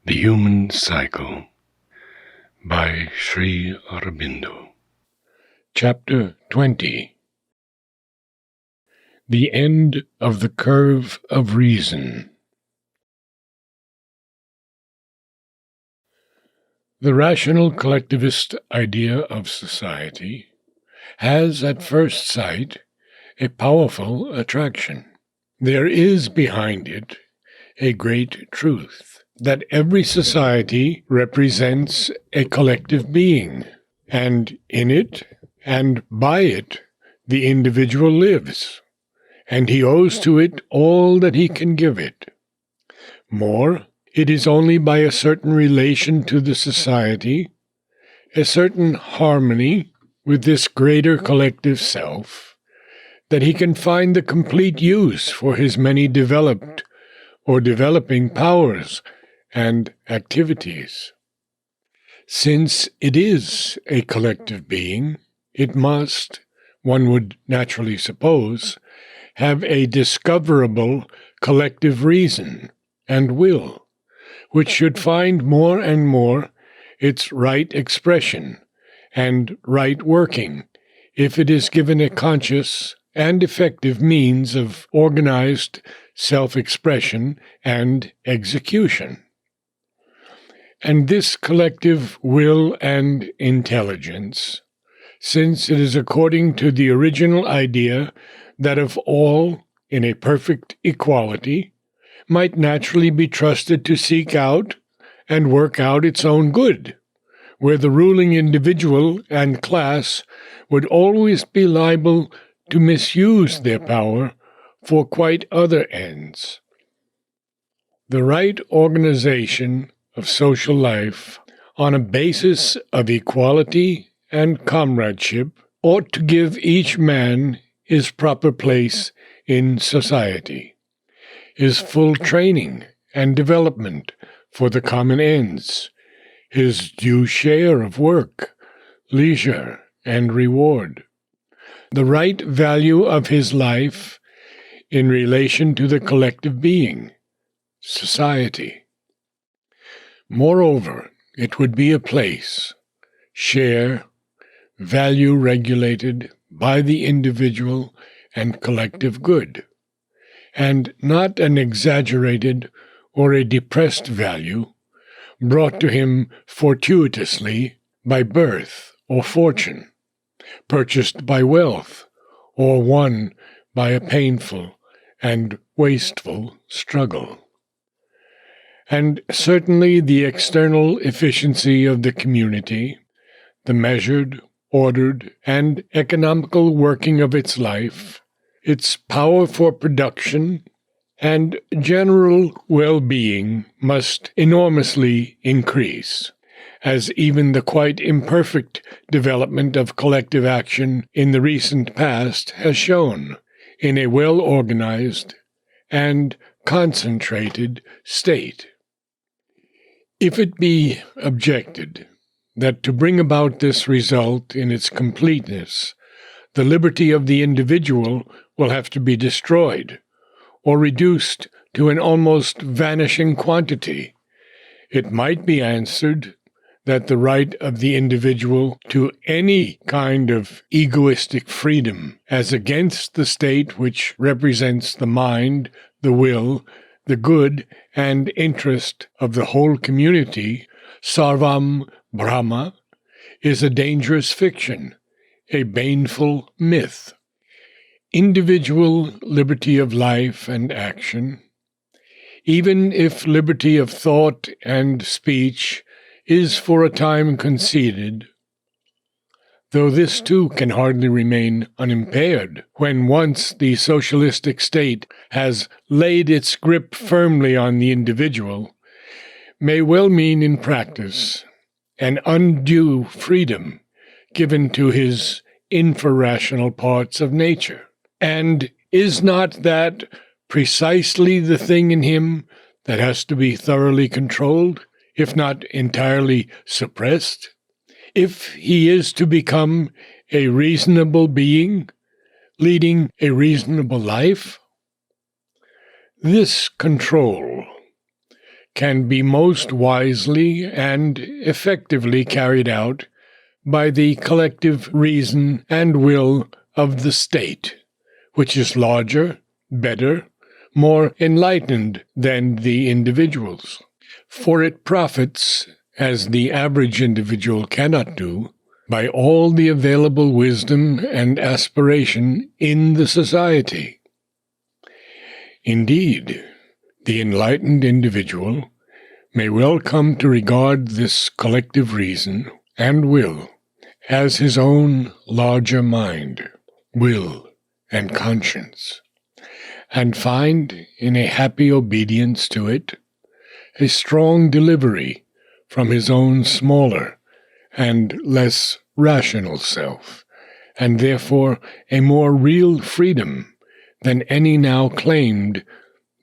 The Human Cycle by Sri Aurobindo. Chapter 20. The End of the Curve of Reason. The rational collectivist idea of society has, at first sight, a powerful attraction. There is behind it a great truth, that every society represents a collective being, and in it and by it the individual lives, and he owes to it all that he can give it. More, it is only by a certain relation to the society, a certain harmony with this greater collective self, that he can find the complete use for his many developed or developing powers and activities. Since it is a collective being, it must, one would naturally suppose, have a discoverable collective reason and will, which should find more and more its right expression and right working if it is given a conscious and effective means of organized self-expression and execution. And this collective will and intelligence, since it is according to the original idea that of all, in a perfect equality, might naturally be trusted to seek out and work out its own good, where the ruling individual and class would always be liable to misuse their power for quite other ends. The right organization of social life on a basis of equality and comradeship ought to give each man his proper place in society, his full training and development for the common ends, his due share of work, leisure, and reward, the right value of his life in relation to the collective being, society. Moreover, it would be a place, share, value regulated by the individual and collective good, and not an exaggerated or a depressed value brought to him fortuitously by birth or fortune, purchased by wealth, or won by a painful and wasteful struggle. And certainly the external efficiency of the community, the measured, ordered, and economical working of its life, its power for production, and general well-being must enormously increase, as even the quite imperfect development of collective action in the recent past has shown, in a well-organized and concentrated state. If it be objected that to bring about this result in its completeness, the liberty of the individual will have to be destroyed, or reduced to an almost vanishing quantity, it might be answered that the right of the individual to any kind of egoistic freedom, as against the state which represents the mind, the will, the good and interest of the whole community, sarvam Brahma, is a dangerous fiction, a baneful myth. Individual liberty of life and action, even if liberty of thought and speech is for a time conceded, though this too can hardly remain unimpaired when once the socialistic state has laid its grip firmly on the individual, may well mean in practice an undue freedom given to his infrarational parts of nature. And is not that precisely the thing in him that has to be thoroughly controlled, if not entirely suppressed, if he is to become a reasonable being, leading a reasonable life? This control can be most wisely and effectively carried out by the collective reason and will of the state, which is larger, better, more enlightened than the individuals. For it profits, as the average individual cannot do, by all the available wisdom and aspiration in the society. Indeed, the enlightened individual may well come to regard this collective reason and will as his own larger mind, will, and conscience, and find in a happy obedience to it a strong delivery from his own smaller and less rational self, and therefore a more real freedom than any now claimed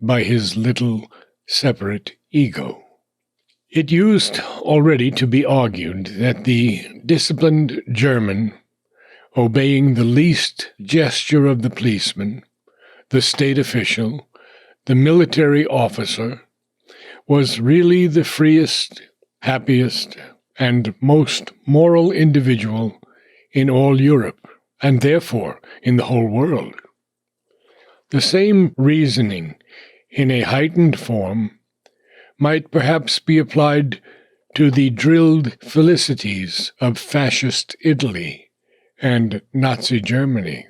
by his little separate ego. It used already to be argued that the disciplined German, obeying the least gesture of the policeman, the state official, the military officer, was really the freest, happiest, and most moral individual in all Europe, and therefore in the whole world. The same reasoning, in a heightened form, might perhaps be applied to the drilled felicities of fascist Italy and Nazi Germany.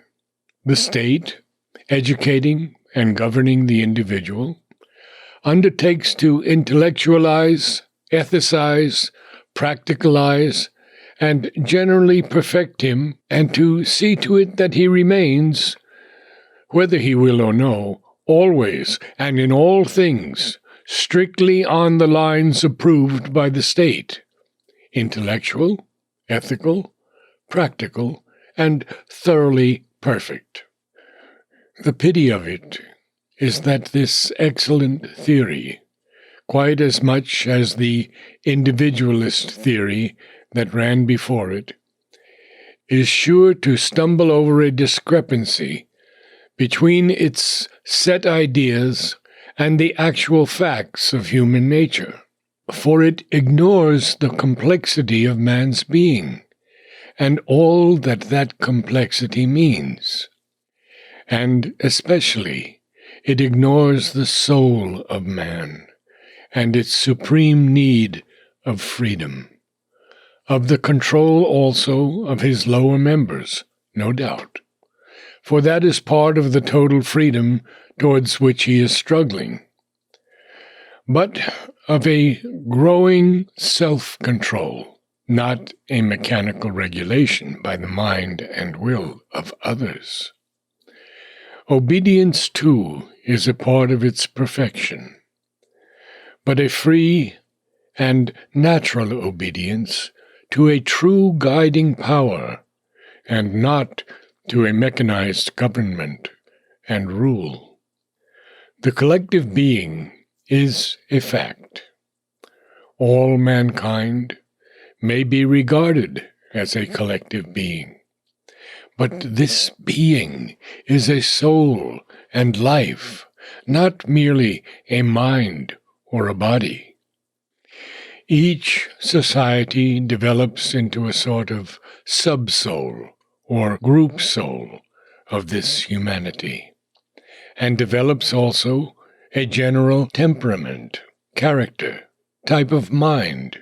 The state, educating and governing the individual, undertakes to intellectualize, ethicize, practicalize, and generally perfect him, and to see to it that he remains, whether he will or no, always and in all things, strictly on the lines approved by the state, intellectual, ethical, practical, and thoroughly perfect. The pity of it is that this excellent theory, quite as much as the individualist theory that ran before it, is sure to stumble over a discrepancy between its set ideas and the actual facts of human nature, for it ignores the complexity of man's being and all that that complexity means, and especially it ignores the soul of man and its supreme need of freedom, of the control also of his lower members, no doubt, for that is part of the total freedom towards which he is struggling, but of a growing self-control, not a mechanical regulation by the mind and will of others. Obedience, too, is a part of its perfection, but a free and natural obedience to a true guiding power, and not to a mechanized government and rule. The collective being is a fact. All mankind may be regarded as a collective being, but this being is a soul and life, not merely a mind or a body. Each society develops into a sort of sub-soul or group soul of this humanity, and develops also a general temperament, character, type of mind,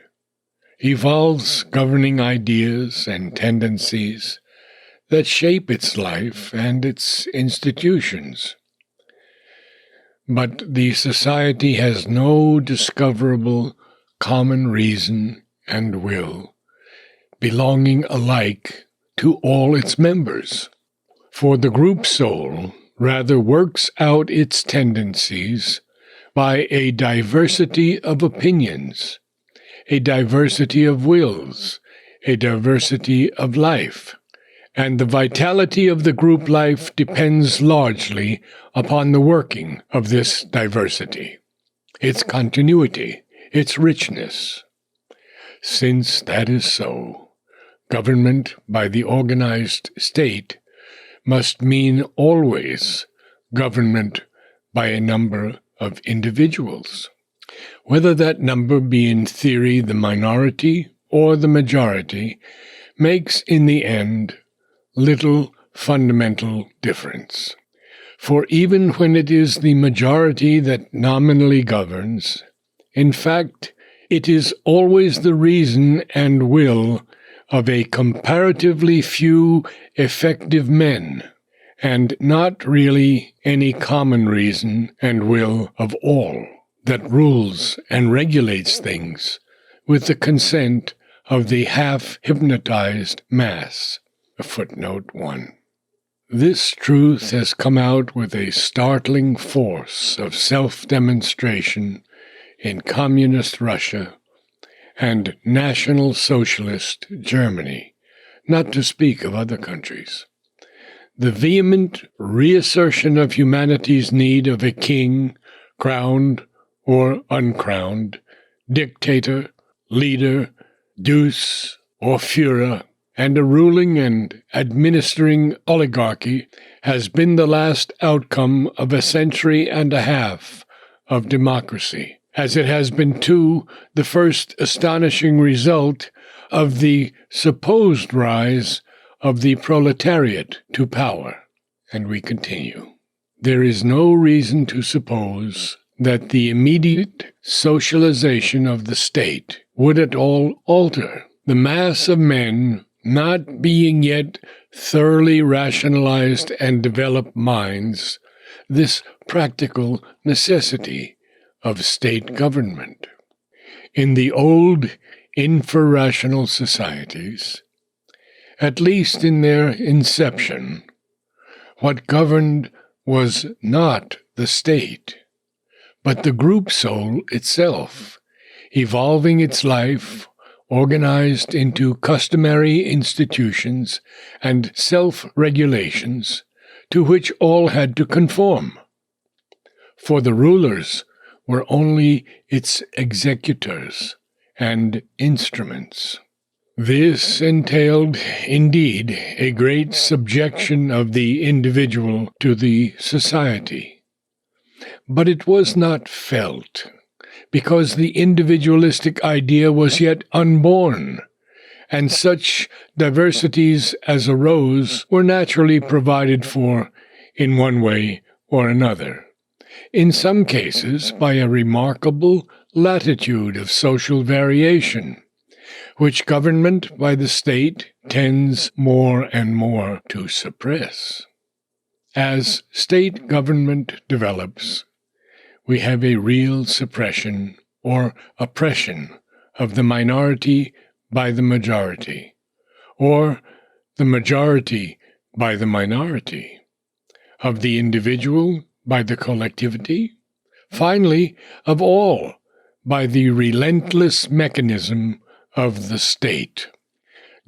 evolves governing ideas and tendencies that shape its life and its institutions. But the society has no discoverable common reason and will, belonging alike to all its members. For the group soul rather works out its tendencies by a diversity of opinions, a diversity of wills, a diversity of life, and the vitality of the group life depends largely upon the working of this diversity, its continuity, its richness. Since that is so, government by the organized state must mean always government by a number of individuals. Whether that number be in theory the minority or the majority makes in the end little fundamental difference. For even when it is the majority that nominally governs, in fact, it is always the reason and will of a comparatively few effective men, and not really any common reason and will of all, that rules and regulates things with the consent of the half-hypnotized mass. Footnote 1. This truth has come out with a startling force of self-demonstration in Communist Russia and National Socialist Germany, not to speak of other countries. The vehement reassertion of humanity's need of a king, crowned or uncrowned, dictator, leader, Deus or Führer, and a ruling and administering oligarchy has been the last outcome of a century and a half of democracy, as it has been, too, the first astonishing result of the supposed rise of the proletariat to power. And we continue. There is no reason to suppose that the immediate socialization of the state would at all alter the mass of men not being yet thoroughly rationalized and developed minds, this practical necessity of state government. In the old infrarational societies, at least in their inception, what governed was not the state, but the group soul itself, evolving its life, organized into customary institutions and self-regulations to which all had to conform. For the rulers were only its executors and instruments. This entailed, indeed, a great subjection of the individual to the society. But it was not felt, because the individualistic idea was yet unborn, and such diversities as arose were naturally provided for in one way or another, in some cases by a remarkable latitude of social variation, which government by the state tends more and more to suppress. As state government develops, we have a real suppression or oppression of the minority by the majority, or the majority by the minority, of the individual by the collectivity, finally, of all by the relentless mechanism of the state.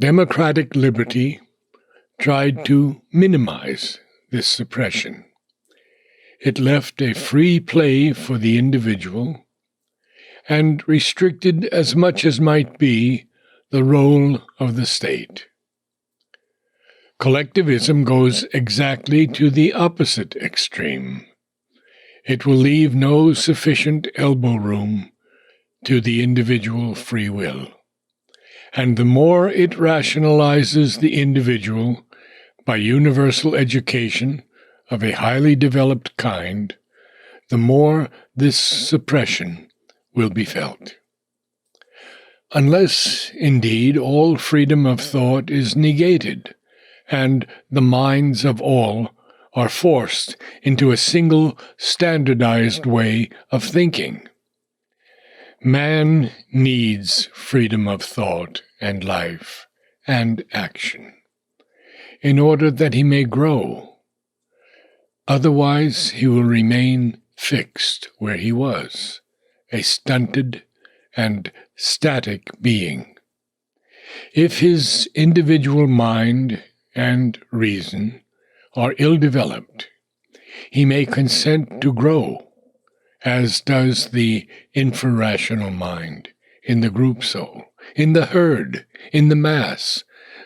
Democratic liberty tried to minimize this suppression. It left a free play for the individual and restricted as much as might be the role of the state. Collectivism goes exactly to the opposite extreme. It will leave no sufficient elbow room to the individual free will. And the more it rationalizes the individual by universal education of a highly developed kind, the more this suppression will be felt. Unless, indeed, all freedom of thought is negated, and the minds of all are forced into a single standardized way of thinking. Man needs freedom of thought and life and action in order that he may grow. Otherwise, he will remain fixed where he was, a stunted and static being. If his individual mind and reason are ill-developed, he may consent to grow, as does the infrarational mind, in the group soul, in the herd, in the mass,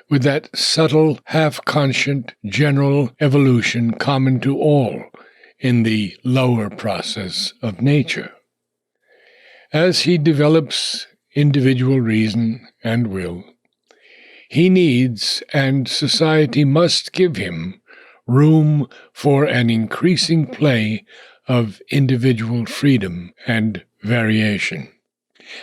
with that subtle, half-conscient, general evolution common to all in the lower process of nature. As he develops individual reason and will, he needs, and society must give him, room for an increasing play of individual freedom and variation,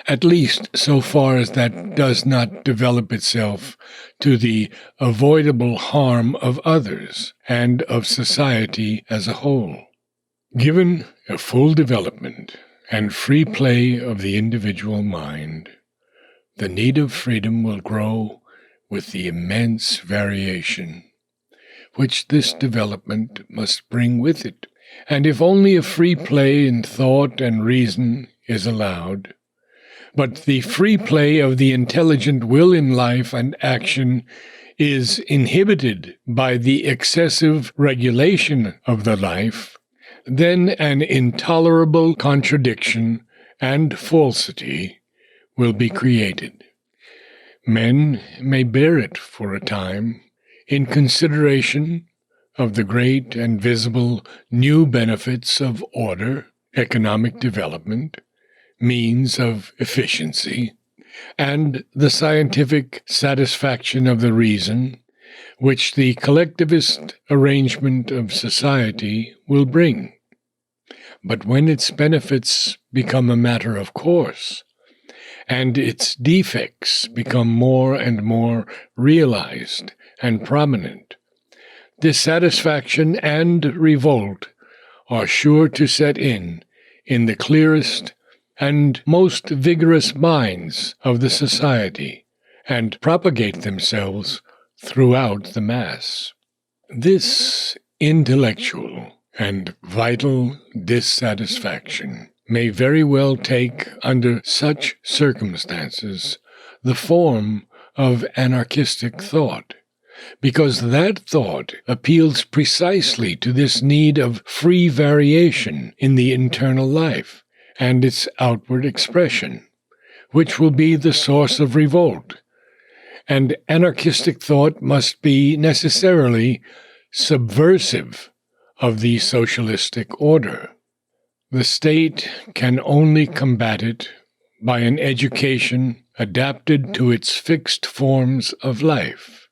at least so far as that does not develop itself to the avoidable harm of others and of society as a whole. Given a full development and free play of the individual mind, the need of freedom will grow with the immense variation which this development must bring with it. And if only a free play in thought and reason is allowed, but the free play of the intelligent will in life and action is inhibited by the excessive regulation of the life, then an intolerable contradiction and falsity will be created. Men may bear it for a time in consideration of the great and visible new benefits of order, economic development, means of efficiency, and the scientific satisfaction of the reason, which the collectivist arrangement of society will bring. But when its benefits become a matter of course, and its defects become more and more realized and prominent, dissatisfaction and revolt are sure to set in the clearest and most vigorous minds of the society, and propagate themselves throughout the mass. This intellectual and vital dissatisfaction may very well take, under such circumstances, the form of anarchistic thought, because that thought appeals precisely to this need of free variation in the internal life and its outward expression, which will be the source of revolt. And anarchistic thought must be necessarily subversive of the socialistic order. The state can only combat it by an education adapted to its fixed forms of life,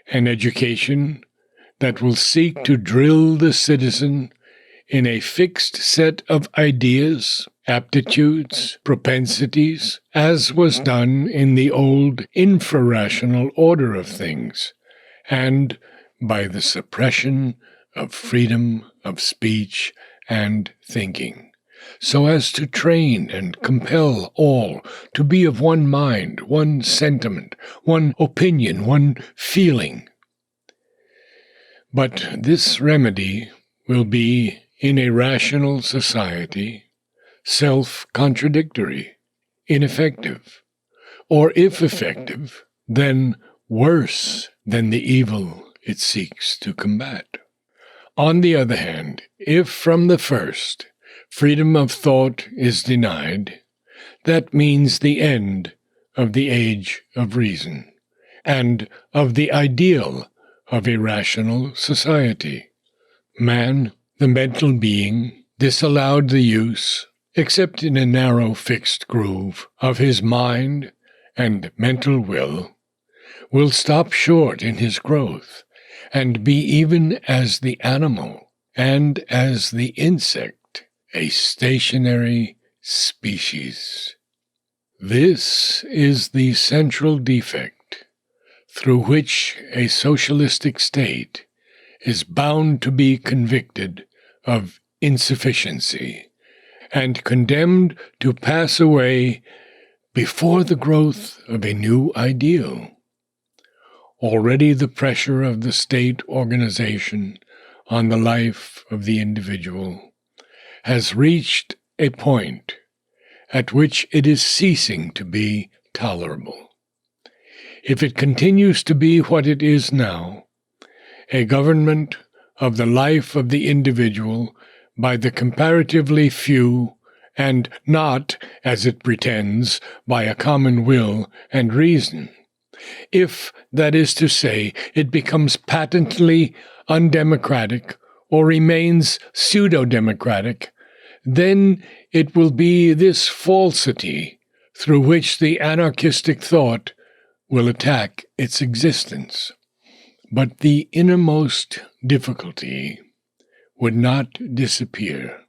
an education that will seek to drill the citizen in a fixed set of ideas, aptitudes, propensities, as was done in the old infrarational order of things, and by the suppression of freedom of speech and thinking, so as to train and compel all to be of one mind, one sentiment, one opinion, one feeling. But this remedy will be, in a rational society, self-contradictory, ineffective, or if effective, then worse than the evil it seeks to combat. On the other hand, if from the first freedom of thought is denied, that means the end of the age of reason, and of the ideal of a rational society. Man, the mental being, disallowed the use, except in a narrow fixed groove, of his mind and mental will stop short in his growth, and be even as the animal and as the insect, a stationary species. This is the central defect through which a socialistic state is bound to be convicted of insufficiency and condemned to pass away before the growth of a new ideal. Already the pressure of the state organization on the life of the individual has reached a point at which it is ceasing to be tolerable. If it continues to be what it is now, a government of the life of the individual by the comparatively few, and not, as it pretends, by a common will and reason, if, that is to say, it becomes patently undemocratic or remains pseudo-democratic, then it will be this falsity through which the anarchistic thought will attack its existence. But the innermost difficulty would not disappear,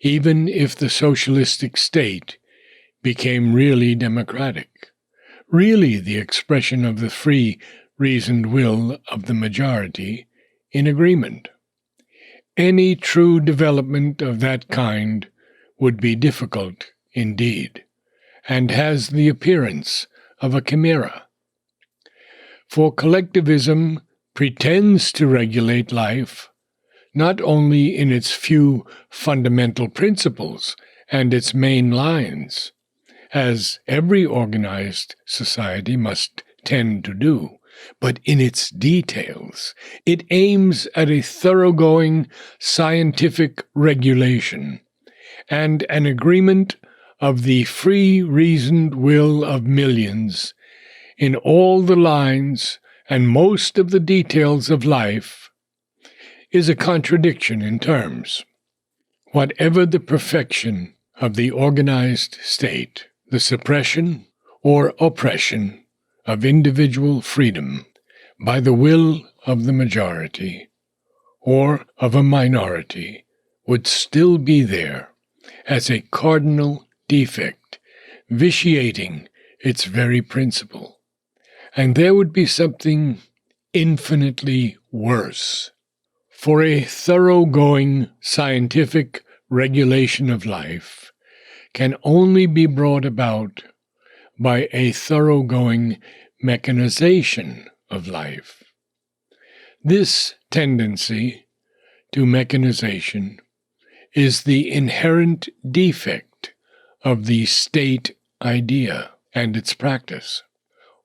even if the socialistic state became really democratic, really the expression of the free, reasoned will of the majority in agreement. Any true development of that kind would be difficult indeed, and has the appearance of a chimera. For collectivism pretends to regulate life not only in its few fundamental principles and its main lines, as every organized society must tend to do, but in its details. It aims at a thoroughgoing scientific regulation and an agreement of the free reasoned will of millions in all the lines and most of the details of life is a contradiction in terms. Whatever the perfection of the organized state, the suppression or oppression of individual freedom by the will of the majority or of a minority would still be there as a cardinal defect, vitiating its very principle. And there would be something infinitely worse. For a thoroughgoing scientific regulation of life can only be brought about by a thoroughgoing mechanization of life. This tendency to mechanization is the inherent defect of the state idea and its practice.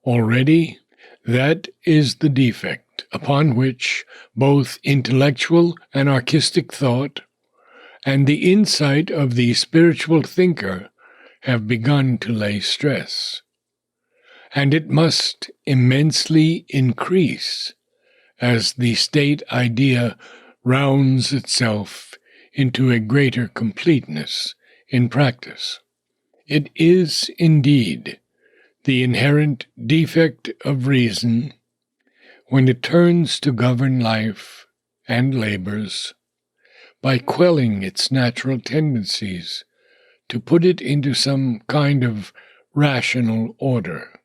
Already, that is the defect upon which both intellectual and artistic thought and the insight of the spiritual thinker have begun to lay stress. And it must immensely increase as the state idea rounds itself into a greater completeness in practice. It is indeed the inherent defect of reason when it turns to govern life and labors by quelling its natural tendencies to put it into some kind of rational order.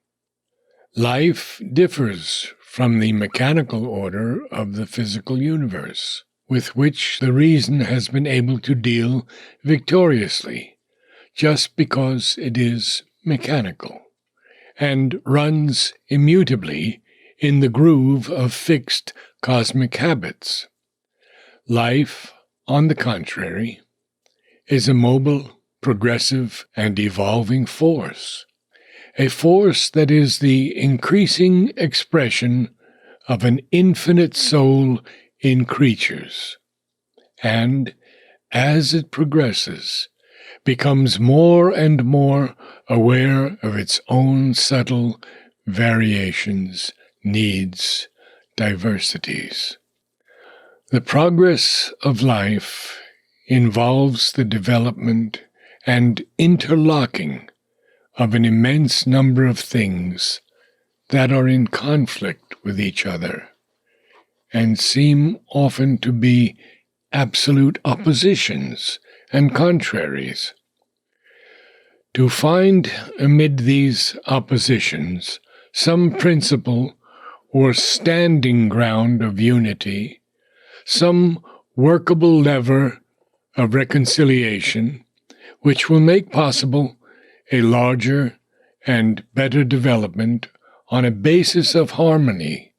Life differs from the mechanical order of the physical universe, with which the reason has been able to deal victoriously, just because it is mechanical, and runs immutably in the groove of fixed cosmic habits. Life, on the contrary, is a mobile, progressive, and evolving force, a force that is the increasing expression of an infinite soul in creatures, and, as it progresses, becomes more and more aware of its own subtle variations, needs, diversities. The progress of life involves the development and interlocking of an immense number of things that are in conflict with each other and seem often to be absolute oppositions and contraries. To find amid these oppositions some principle or standing ground of unity, some workable lever of reconciliation, which will make possible a larger and better development on a basis of harmony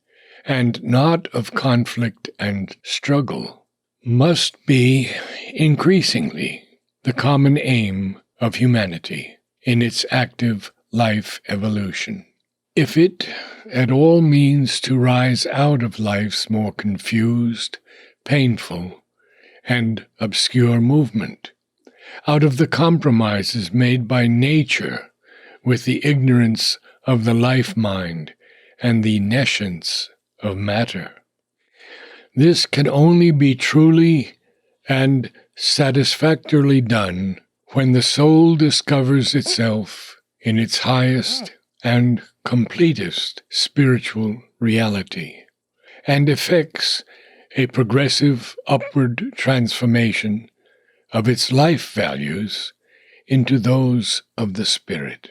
and not of conflict and struggle, must be increasingly the common aim of humanity in its active life evolution. If it at all means to rise out of life's more confused, painful, and obscure movement, out of the compromises made by nature with the ignorance of the life-mind and the nescience of matter. This can only be truly and satisfactorily done when the soul discovers itself in its highest and completest spiritual reality, and effects a progressive upward transformation of its life values into those of the Spirit.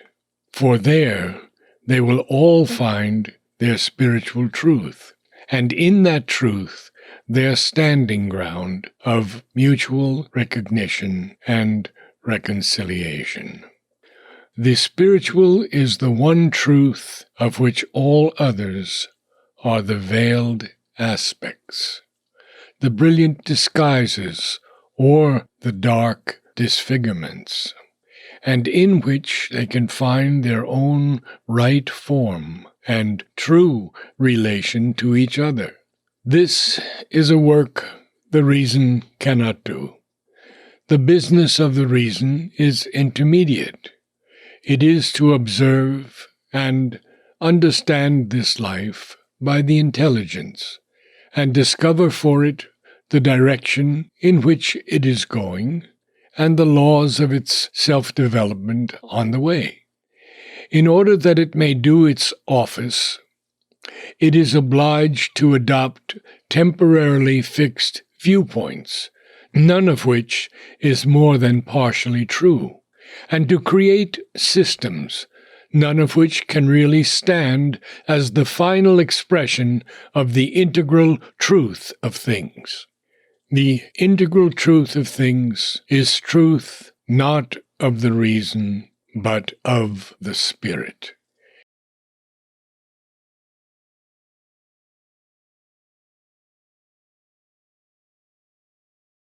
For there they will all find their spiritual truth, and in that truth their standing ground of mutual recognition and reconciliation. The spiritual is the one truth of which all others are the veiled aspects, the brilliant disguises or the dark disfigurements, and in which they can find their own right form and true relation to each other. This is a work the reason cannot do. The business of the reason is intermediate. It is to observe and understand this life by the intelligence, and discover for it the direction in which it is going, and the laws of its self-development on the way. In order that it may do its office, it is obliged to adopt temporarily fixed viewpoints, none of which is more than partially true, and to create systems, none of which can really stand as the final expression of the integral truth of things. The integral truth of things is truth not of the reason, but of the Spirit.